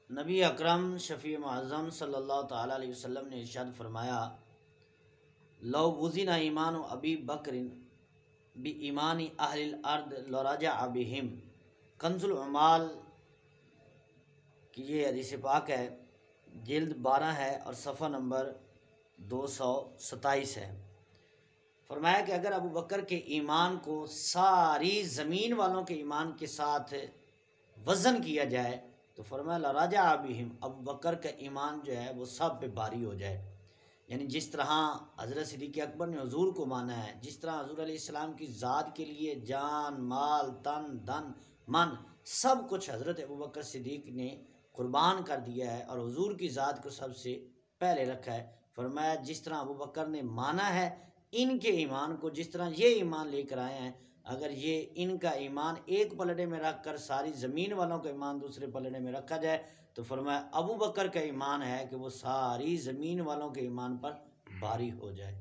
नबी अकरम शफ़ी मुअज़्ज़म सल्लल्लाहु ताला अलैहि वसल्लम ने इरशाद फरमाया, लौ वुज़िना ईमान अबी बकरिन बी ईमानी अहलिल अर्द लराजा बिहिम। कंजुल अमाल की ये हदीस पाक है, जिल्द 12 है और सफ़ा नंबर 227 है। फरमाया कि अगर अबू बकर के ईमान को सारी ज़मीन वालों के ईमान के साथ वज़न किया जाए तो फरमाया लराजा अबिहिम, अबू बकर का ईमान जो है वो सब पे भारी हो जाए। यानी जिस तरह हज़रत सिद्दीक़ अकबर ने हुज़ूर को माना है, जिस तरह हुज़ूर अलैहिस्सलाम की ज़ात के लिए जान माल तन धन मन सब कुछ हज़रत अबू बकर सिद्दीक़ ने कुर्बान कर दिया है और हुज़ूर की ज़ात को सबसे पहले रखा है। फरमाया जिस तरह अबू बकर ने माना है इनके ईमान को, जिस तरह ये ईमान लेकर आए हैं, अगर ये इनका ईमान एक पलड़े में रख कर सारी ज़मीन वालों का ईमान दूसरे पलड़े में रखा जाए तो फरमाया अबू बकर का ईमान है कि वो सारी ज़मीन वालों के ईमान पर भारी हो जाए।